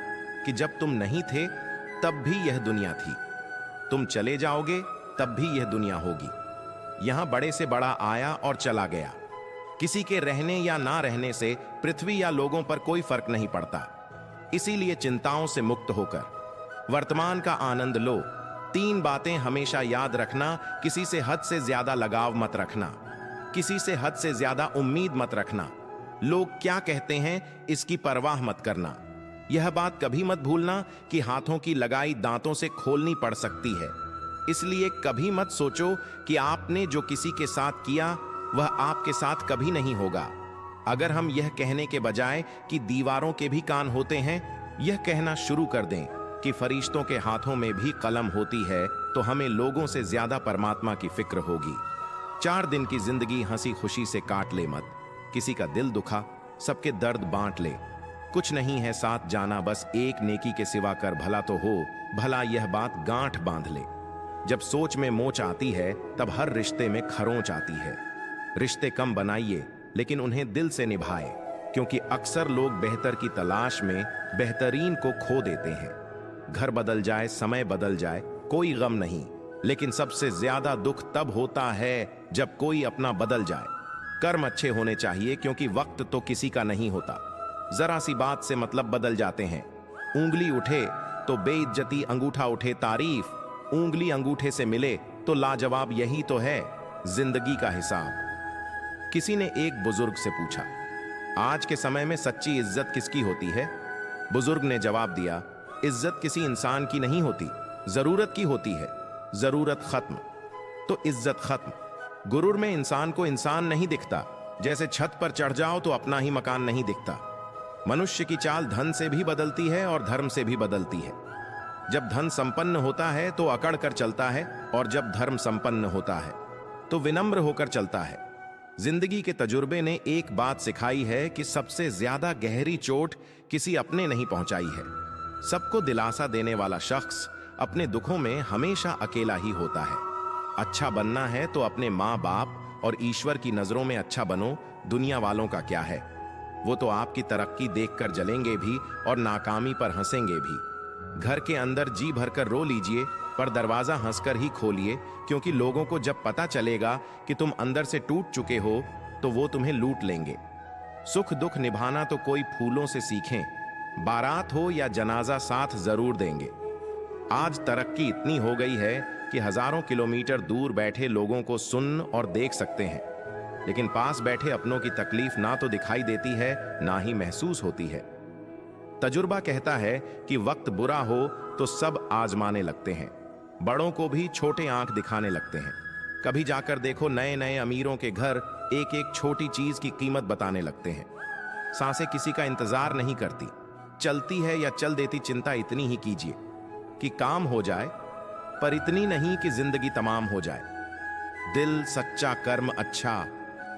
कि जब तुम नहीं थे तब भी यह दुनिया थी, तुम चले जाओगे तब भी यह दुनिया होगी। यहां बड़े से बड़ा आया और चला गया। किसी के रहने या ना रहने से पृथ्वी या लोगों पर कोई फर्क नहीं पड़ता। इसीलिए चिंताओं से मुक्त होकर वर्तमान का आनंद लो। 3 बातें हमेशा याद रखना। किसी से हद से ज्यादा लगाव मत रखना, किसी से हद से ज्यादा उम्मीद मत रखना, लोग क्या कहते हैं इसकी परवाह मत करना। यह बात कभी मत भूलना कि हाथों की लगाई दांतों से खोलनी पड़ सकती है। इसलिए कभी मत सोचो कि आपने जो किसी के साथ किया वह आपके साथ कभी नहीं होगा। अगर हम यह कहने के बजाय कि दीवारों के भी कान होते हैं, यह कहना शुरू कर दें कि फरिश्तों के हाथों में भी कलम होती है, तो हमें लोगों से ज्यादा परमात्मा की फिक्र होगी। 4 दिन की जिंदगी हंसी खुशी से काट ले मत। किसी का दिल दुखा, सबके दर्द बांट ले। कुछ नहीं है साथ जाना, बस एक नेकी के सिवा कर भला तो हो भला, यह बात गांठ बांध ले। जब सोच में मोच आती है तब हर रिश्ते में खरोंच आती है। रिश्ते कम बनाइए लेकिन उन्हें दिल से निभाए, क्योंकि अक्सर लोग बेहतर की तलाश में बेहतरीन को खो देते हैं। घर बदल जाए, समय बदल जाए, कोई गम नहीं, लेकिन सबसे ज्यादा दुख तब होता है जब कोई अपना बदल जाए। कर्म अच्छे होने चाहिए, क्योंकि वक्त तो किसी का नहीं होता। जरा सी बात से मतलब बदल जाते हैं। उंगली उठे तो बेइज्जती, अंगूठा उठे तारीफ, उंगली अंगूठे से मिले तो लाजवाब। यही तो है जिंदगी का हिसाब। किसी ने एक बुजुर्ग से पूछा, आज के समय में सच्ची इज्जत किसकी होती है? बुजुर्ग ने जवाब दिया, इज्जत किसी इंसान की नहीं होती, जरूरत की होती है। जरूरत खत्म तो इज्जत खत्म। गुरूर में इंसान को इंसान नहीं दिखता। जैसे छत पर चढ़ जाओ तो अपना ही मकान नहीं दिखता। मनुष्य की चाल धन से भी बदलती है और धर्म से भी बदलती है। जब धन संपन्न होता है तो अकड़ कर चलता है, और जब धर्म संपन्न होता है तो विनम्र होकर चलता है। जिंदगी के तजुर्बे ने एक बात सिखाई है कि सबसे ज्यादा गहरी चोट किसी अपने नहीं पहुंचाई है। सबको दिलासा देने वाला शख्स अपने दुखों में हमेशा अकेला ही होता है। अच्छा बनना है तो अपने माँ बाप और ईश्वर की नजरों में अच्छा बनो। दुनिया वालों का क्या है, वो तो आपकी तरक्की देखकर जलेंगे भी और नाकामी पर हंसेंगे भी। घर के अंदर जी भरकर रो लीजिए, पर दरवाजा हंसकर ही खोलिए, क्योंकि लोगों को जब पता चलेगा कि तुम अंदर से टूट चुके हो तो वो तुम्हें लूट लेंगे। सुख दुख निभाना तो कोई फूलों से सीखें, बारात हो या जनाजा साथ जरूर देंगे। आज तरक्की इतनी हो गई है कि हजारों किलोमीटर दूर बैठे लोगों को सुन और देख सकते हैं, लेकिन पास बैठे अपनों की तकलीफ ना तो दिखाई देती है ना ही महसूस होती है। तजुर्बा कहता है कि वक्त बुरा हो तो सब आजमाने लगते हैं, बड़ों को भी छोटे आंख दिखाने लगते हैं। कभी जाकर देखो, नए नए अमीरों के घर एक एक छोटी चीज की कीमत बताने लगते हैं। सांसें किसी का इंतजार नहीं करती, चलती है या चल देती। चिंता इतनी ही कीजिए कि काम हो जाए, पर इतनी नहीं कि जिंदगी तमाम हो जाए। दिल सच्चा, कर्म अच्छा,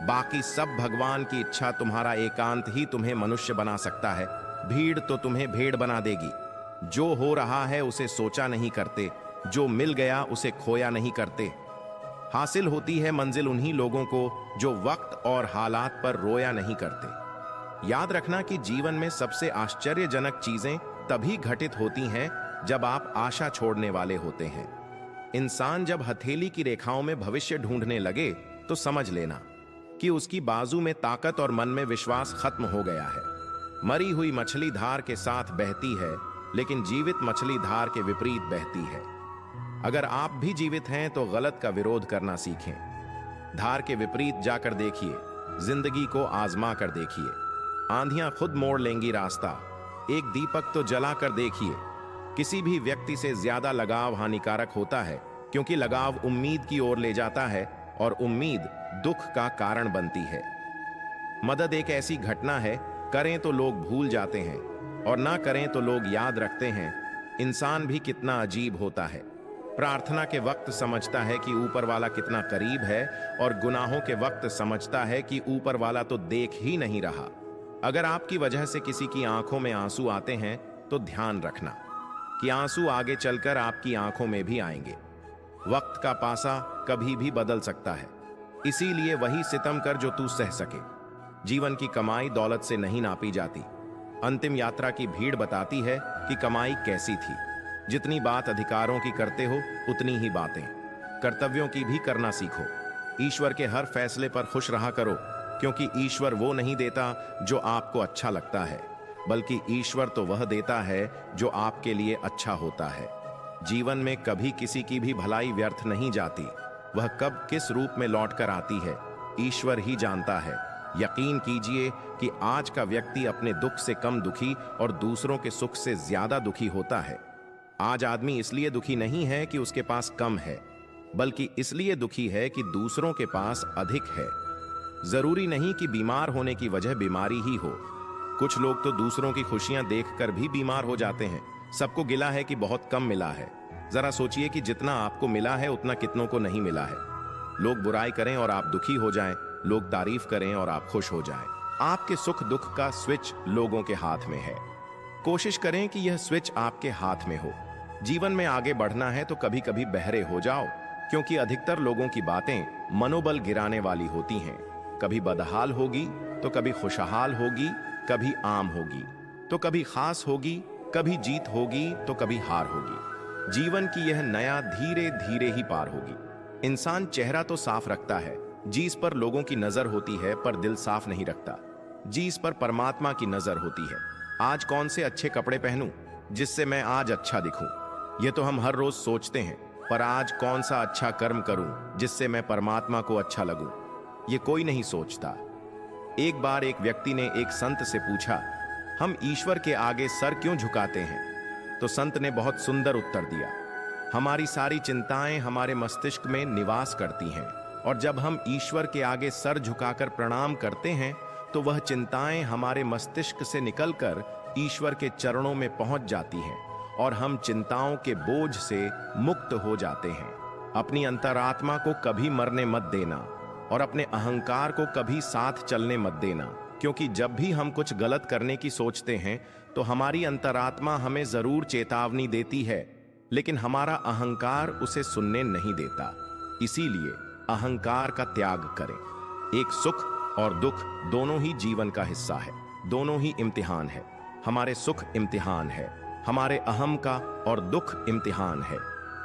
बाकी सब भगवान की इच्छा। तुम्हारा एकांत ही तुम्हें मनुष्य बना सकता है। भीड़ तो तुम्हें भेड़ बना देगी। जो हो रहा है उसे सोचा नहीं करते, जो मिल गया उसे खोया नहीं करते। हासिल होती है मंजिल उन्हीं लोगों को जो वक्त और हालात पर रोया नहीं करते। याद रखना कि जीवन में सबसे आश्चर्यजनक चीजें तभी घटित होती हैं जब आप आशा छोड़ने वाले होते हैं। इंसान जब हथेली की रेखाओं में भविष्य ढूंढने लगे तो समझ लेना कि उसकी बाजू में ताकत और मन में विश्वास खत्म हो गया है। मरी हुई मछली धार के साथ बहती है, लेकिन जीवित मछली धार के विपरीत बहती है। अगर आप भी जीवित हैं तो गलत का विरोध करना सीखें। धार के विपरीत जाकर देखिए, जिंदगी को आजमा कर देखिए। आंधियां खुद मोड़ लेंगी रास्ता। एक दीपक तो जला कर देखिए। किसी भी व्यक्ति से ज्यादा लगाव हानिकारक होता है, क्योंकि लगाव उम्मीद की ओर ले जाता है और उम्मीद दुख का कारण बनती है। मदद एक ऐसी घटना है, करें तो लोग भूल जाते हैं और ना करें तो लोग याद रखते हैं। इंसान भी कितना अजीब होता है। प्रार्थना के वक्त समझता है कि ऊपर वाला कितना करीब है, और गुनाहों के वक्त समझता है कि ऊपर वाला तो देख ही नहीं रहा। अगर आपकी वजह से किसी की आंखों में आंसू आते हैं तो ध्यान रखना कि आंसू आगे चलकर आपकी आंखों में भी आएंगे। वक्त का पासा कभी भी बदल सकता है, इसीलिए वही सितम कर जो तू सह सके। जीवन की कमाई दौलत से नहीं नापी जाती। अंतिम यात्रा की भीड़ बताती है कि कमाई कैसी थी। जितनी बात अधिकारों की करते हो, उतनी ही बातें कर्तव्यों की भी करना सीखो। ईश्वर के हर फैसले पर खुश रहा करो, क्योंकि ईश्वर वो नहीं देता जो आपको अच्छा लगता है, बल्कि ईश्वर तो वह देता है जो आपके लिए अच्छा होता है। जीवन में कभी किसी की भी भलाई व्यर्थ नहीं जाती। वह कब किस रूप में लौट कर आती है, ईश्वर ही जानता है। यकीन कीजिए कि आज का व्यक्ति अपने दुख से कम दुखी और दूसरों के सुख से ज्यादा दुखी होता है। आज आदमी इसलिए दुखी नहीं है कि उसके पास कम है, बल्कि इसलिए दुखी है कि दूसरों के पास अधिक है। जरूरी नहीं कि बीमार होने की वजह बीमारी ही हो। कुछ लोग तो दूसरों की खुशियां देखकर भी बीमार हो जाते हैं। सबको गिला है कि बहुत कम मिला है। जरा सोचिए कि जितना आपको मिला है उतना कितनों को नहीं मिला है। लोग बुराई करें और आप दुखी हो जाएं, लोग तारीफ करें और आप खुश हो जाएं। आपके सुख दुख का स्विच लोगों के हाथ में है। कोशिश करें कि यह स्विच आपके हाथ में हो। जीवन में आगे बढ़ना है तो कभी कभी बहरे हो जाओ, क्योंकि अधिकतर लोगों की बातें मनोबल गिराने वाली होती हैं। कभी बदहाल होगी तो कभी खुशहाल होगी, कभी आम होगी तो कभी खास होगी, कभी जीत होगी तो कभी हार होगी। जीवन की यह नया धीरे धीरे ही पार होगी। इंसान चेहरा तो साफ रखता है, जिस पर लोगों की नजर होती है, पर दिल साफ नहीं रखता, जिस पर परमात्मा की नजर होती है। आज कौन से अच्छे कपड़े पहनूं जिससे मैं आज अच्छा दिखूं, यह तो हम हर रोज सोचते हैं। पर आज कौन सा अच्छा कर्म करूं जिससे मैं परमात्मा को अच्छा लगूं, यह कोई नहीं सोचता। एक बार एक व्यक्ति ने एक संत से पूछा, हम ईश्वर के आगे सर क्यों झुकाते हैं? तो संत ने बहुत सुंदर उत्तर दिया, हमारी सारी चिंताएं हमारे मस्तिष्क में निवास करती हैं, और जब हम ईश्वर के आगे सर झुकाकर प्रणाम करते हैं तो वह चिंताएं हमारे मस्तिष्क से निकलकर ईश्वर के चरणों में पहुंच जाती हैं और हम चिंताओं के बोझ से मुक्त हो जाते हैं। अपनी अंतरात्मा को कभी मरने मत देना और अपने अहंकार को कभी साथ चलने मत देना, क्योंकि जब भी हम कुछ गलत करने की सोचते हैं तो हमारी अंतरात्मा हमें जरूर चेतावनी देती है, लेकिन हमारा अहंकार उसे सुनने नहीं देता। इसीलिए अहंकार का त्याग करें। एक सुख और दुख दोनों ही जीवन का हिस्सा है, दोनों ही इम्तिहान है। हमारे सुख इम्तिहान है, हमारे अहम का, और दुख इम्तिहान है।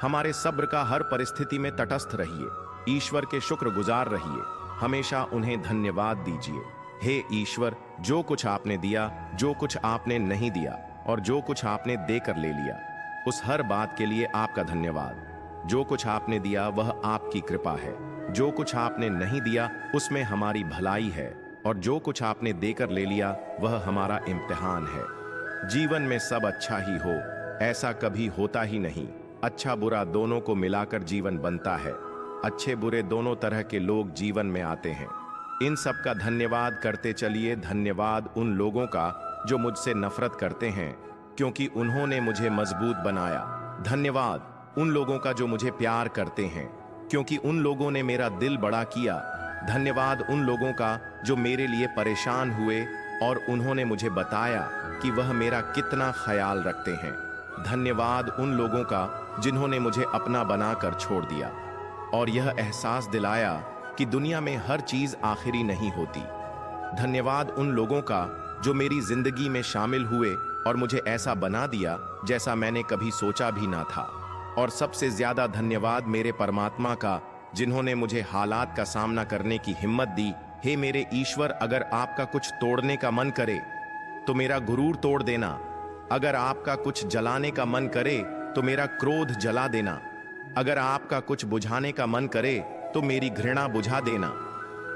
हमारे सब्र का हर परिस्थिति में तटस्थ रहिए। ईश्वर के शुक्रगुजार रहिए, हमेशा उन्हें धन्यवाद दीजिए। हे ईश्वर, जो कुछ आपने दिया, जो कुछ आपने नहीं दिया और जो कुछ आपने देकर ले लिया, उस हर बात के लिए आपका धन्यवाद। जो कुछ आपने दिया वह आपकी कृपा है, जो कुछ आपने नहीं दिया उसमें हमारी भलाई है, और जो कुछ आपने देकर ले लिया वह हमारा इम्तिहान है। जीवन में सब अच्छा ही हो, ऐसा कभी होता ही नहीं। अच्छा बुरा दोनों को मिलाकर जीवन बनता है। अच्छे बुरे दोनों तरह के लोग जीवन में आते हैं। इन सब का धन्यवाद करते चलिए। धन्यवाद उन लोगों का जो मुझसे नफरत करते हैं, क्योंकि उन्होंने मुझे मजबूत बनाया। धन्यवाद उन लोगों का जो मुझे प्यार करते हैं, क्योंकि उन लोगों ने मेरा दिल बड़ा किया। धन्यवाद उन लोगों का जो मेरे लिए परेशान हुए और उन्होंने मुझे बताया कि वह मेरा कितना ख्याल रखते हैं। धन्यवाद उन लोगों का जिन्होंने मुझे अपना बनाकर छोड़ दिया और यह एहसास दिलाया कि दुनिया में हर चीज आखिरी नहीं होती। धन्यवाद उन लोगों का जो मेरी जिंदगी में शामिल हुए और मुझे ऐसा बना दिया जैसा मैंने कभी सोचा भी ना था। और सबसे ज्यादा धन्यवाद मेरे परमात्मा का, जिन्होंने मुझे हालात का सामना करने की हिम्मत दी। हे मेरे ईश्वर, अगर आपका कुछ तोड़ने का मन करे तो मेरा गुरूर तोड़ देना। अगर आपका कुछ जलाने का मन करे तो मेरा क्रोध जला देना। अगर आपका कुछ बुझाने का मन करे तो मेरी घृणा बुझा देना।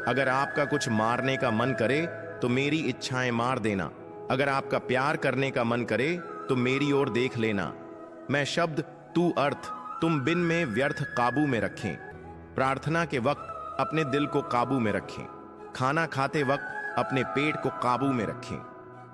अगर आपका कुछ मारने का मन करे तो मेरी इच्छाएं मार देना। अगर आपका प्यार करने का मन करे तो मेरी ओर देख लेना। मैं शब्द तू अर्थ तुम बिन में व्यर्थ काबू में रखें। प्रार्थना के वक्त अपने दिल को काबू में रखें। खाना खाते वक्त अपने पेट को काबू में रखें।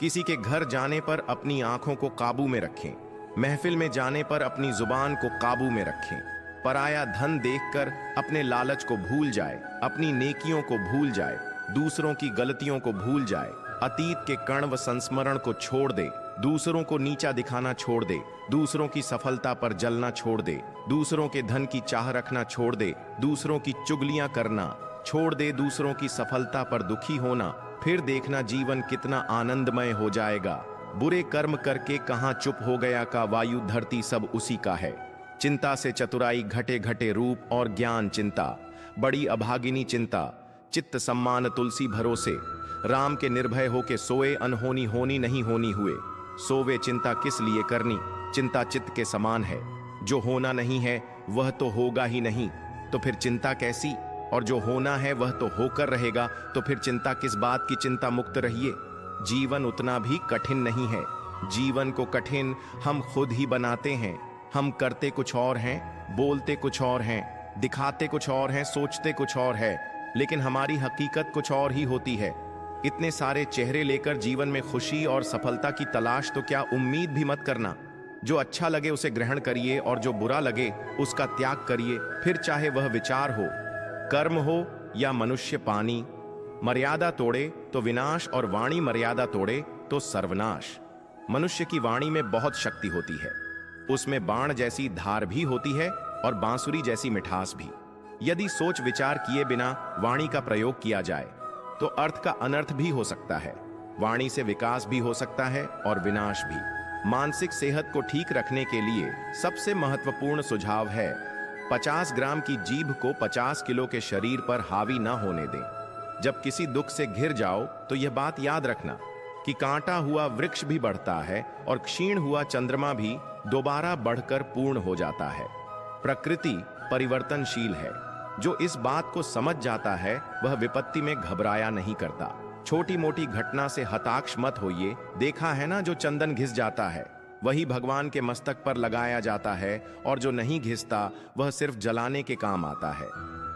किसी के घर जाने पर अपनी आंखों को काबू में रखें। महफिल में जाने पर अपनी जुबान को काबू में रखें। पराया धन देखकर अपने लालच को भूल जाए, अपनी नेकियों को भूल जाए, दूसरों की गलतियों को भूल जाए, अतीत के कण व संस्मरण को छोड़ दे, दूसरों को नीचा दिखाना छोड़ दे, दूसरों की सफलता पर जलना छोड़ दे, दूसरों के धन की चाह रखना छोड़ दे, दूसरों की चुगलियां करना छोड़ दे, दूसरों की सफलता पर दुखी होना, फिर देखना जीवन कितना आनंदमय हो जाएगा। बुरे कर्म करके कहां चुप हो गया का वायु धरती सब उसी का है। चिंता से चतुराई घटे घटे रूप और ज्ञान चिंता, बड़ी अभागिनी चिंता, चित्त सम्मान तुलसी भरोसे, राम के निर्भय होके सोए, अनहोनी होनी नहीं होनी हुए। सोवे चिंता किस लिए करनी, चिंता चित्त के समान है। जो होना नहीं है वह तो होगा ही नहीं, तो फिर चिंता कैसी। और जो होना है वह तो होकर रहेगा, तो फिर चिंता किस बात की। चिंता मुक्त रहिए। जीवन उतना भी कठिन नहीं है। जीवन को कठिन हम खुद ही बनाते हैं। हम करते कुछ और हैं, बोलते कुछ और हैं, दिखाते कुछ और हैं, सोचते कुछ और है, लेकिन हमारी हकीकत कुछ और ही होती है। इतने सारे चेहरे लेकर जीवन में खुशी और सफलता की तलाश तो क्या उम्मीद भी मत करना। जो अच्छा लगे उसे ग्रहण करिए और जो बुरा लगे उसका त्याग करिए। फिर चाहे वह विचार हो, कर्म हो या मनुष्य पानी। मर्यादा तोड़े तो विनाश और वाणी मर्यादा तोड़े तो सर्वनाश। मनुष्य की वाणी में बहुत शक्ति होती है। उसमें बाण जैसी धार भी होती है और बांसुरी जैसी मिठास भी। यदि सोच विचार किए बिना वाणी का प्रयोग किया जाए तो अर्थ का अनर्थ भी हो सकता है। वाणी से विकास भी हो सकता है और विनाश भी। मानसिक सेहत को ठीक रखने के लिए सबसे महत्वपूर्ण सुझाव है 50 ग्राम की जीभ को 50 किलो के शरीर पर हावी ना होने दें। जब किसी दुख से घिर जाओ तो यह बात याद रखना कि कांटा हुआ वृक्ष भी बढ़ता है और क्षीण हुआ चंद्रमा भी दोबारा बढ़कर पूर्ण हो जाता है। प्रकृति परिवर्तनशील है। जो इस बात को समझ जाता है वह विपत्ति में घबराया नहीं करता। छोटी मोटी घटना से हताश मत होइए। देखा है ना, जो चंदन घिस जाता है वही भगवान के मस्तक पर लगाया जाता है और जो नहीं घिसता वह सिर्फ जलाने के काम आता है।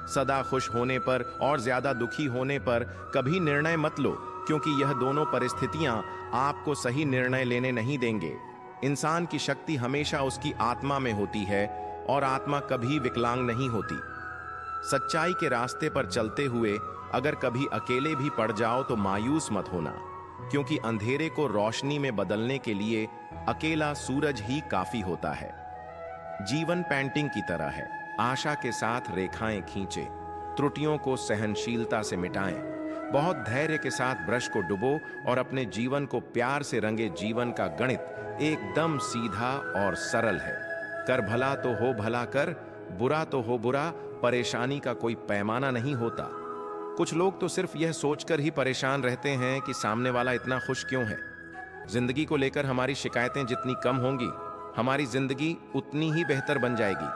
सदा खुश होने पर और ज्यादा दुखी होने पर कभी निर्णय मत लो, क्योंकि यह दोनों परिस्थितियां आपको सही निर्णय लेने नहीं देंगे। इंसान की शक्ति हमेशा उसकी आत्मा में होती है और आत्मा कभी विकलांग नहीं होती। सच्चाई के रास्ते पर चलते हुए अगर कभी अकेले भी पड़ जाओ तो मायूस मत होना, क्योंकि अंधेरे को रोशनी में बदलने के लिए अकेला सूरज ही काफी होता है। जीवन पेंटिंग की तरह है। आशा के साथ रेखाएं खींचे, त्रुटियों को सहनशीलता से मिटाएं। बहुत धैर्य के साथ ब्रश को डुबो और अपने जीवन को प्यार से रंगे। जीवन का गणित एकदम सीधा और सरल है। कर भला तो हो भला कर, बुरा तो हो बुरा। परेशानी का कोई पैमाना नहीं होता। कुछ लोग तो सिर्फ यह सोचकर ही परेशान रहते हैं कि सामने वाला इतना खुश क्यों है। जिंदगी को लेकर हमारी शिकायतें जितनी कम होंगी, हमारी जिंदगी उतनी ही बेहतर बन जाएगी।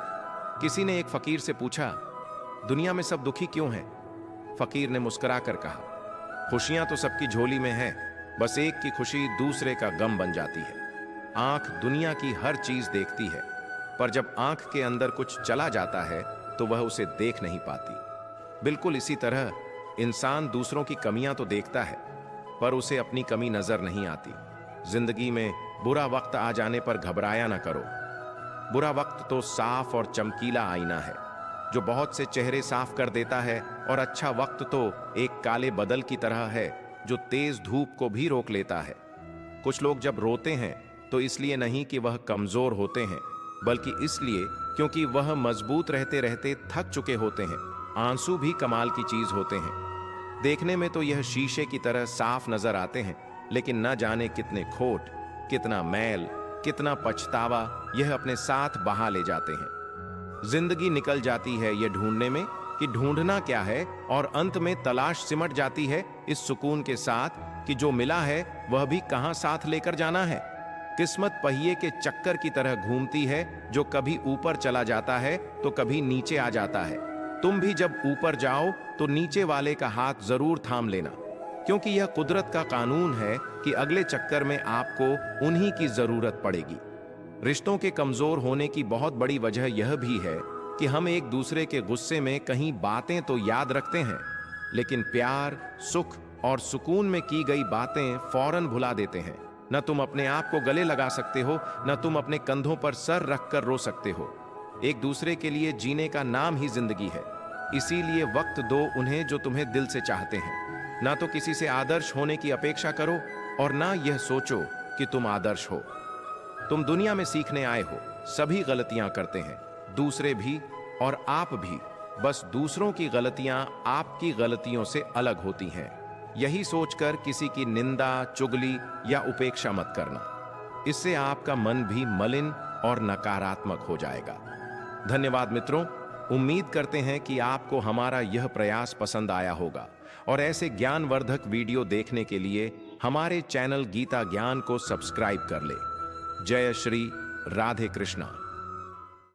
किसी ने एक फकीर से पूछा, दुनिया में सब दुखी क्यों हैं? फकीर ने मुस्कुराकर कहा, खुशियां तो सबकी झोली में हैं, बस एक की खुशी दूसरे का गम बन जाती है। आंख दुनिया की हर चीज देखती है, पर जब आंख के अंदर कुछ चला जाता है तो वह उसे देख नहीं पाती। बिल्कुल इसी तरह इंसान दूसरों की कमियां तो देखता है, पर उसे अपनी कमी नजर नहीं आती। जिंदगी में बुरा वक्त आ जाने पर घबराया ना करो। बुरा वक्त तो साफ और चमकीला आईना है जो बहुत से चेहरे साफ कर देता है, और अच्छा वक्त तो एक काले बदल की तरह है जो तेज धूप को भी रोक लेता है। कुछ लोग जब रोते हैं तो इसलिए नहीं कि वह कमजोर होते हैं, बल्कि इसलिए क्योंकि वह मजबूत रहते रहते थक चुके होते हैं। आंसू भी कमाल की चीज होते हैं। देखने में तो यह शीशे की तरह साफ नजर आते हैं, लेकिन न जाने कितने खोट, कितना मैल, कितना पछतावा यह अपने साथ बहा ले जाते हैं। जिंदगी निकल जाती है ये ढूंढने में कि ढूंढना क्या है और अंत में तलाश सिमट जाती है इस सुकून के साथ कि जो मिला है वह भी कहां साथ लेकर जाना है। किस्मत पहिए के चक्कर की तरह घूमती है, जो कभी ऊपर चला जाता है तो कभी नीचे आ जाता है। तुम भी जब ऊपर जाओ तो नीचे वाले का हाथ जरूर थाम लेना, क्योंकि यह कुदरत का कानून है कि अगले चक्कर में आपको उन्हीं की जरूरत पड़ेगी। रिश्तों के कमजोर होने की बहुत बड़ी वजह यह भी है कि हम एक दूसरे के गुस्से में कहीं बातें तो याद रखते हैं, लेकिन प्यार, सुख और सुकून में की गई बातें फौरन भुला देते हैं। न तुम अपने आप को गले लगा सकते हो, न तुम अपने कंधों पर सर रखकर रो सकते हो। एक दूसरे के लिए जीने का नाम ही जिंदगी है। इसीलिए वक्त दो उन्हें जो तुम्हें दिल से चाहते हैं। ना तो किसी से आदर्श होने की अपेक्षा करो और ना यह सोचो कि तुम आदर्श हो। तुम दुनिया में सीखने आए हो, सभी गलतियां करते हैं, दूसरे भी और आप भी। बस दूसरों की गलतियां आपकी गलतियों से अलग होती हैं। यही सोचकर किसी की निंदा, चुगली या उपेक्षा मत करना। इससे आपका मन भी मलिन और नकारात्मक हो जाएगा। धन्यवाद मित्रों। उम्मीद करते हैं कि आपको हमारा यह प्रयास पसंद आया होगा और ऐसे ज्ञानवर्धक वीडियो देखने के लिए हमारे चैनल गीता ज्ञान को सब्सक्राइब कर ले। जय श्री राधे कृष्णा।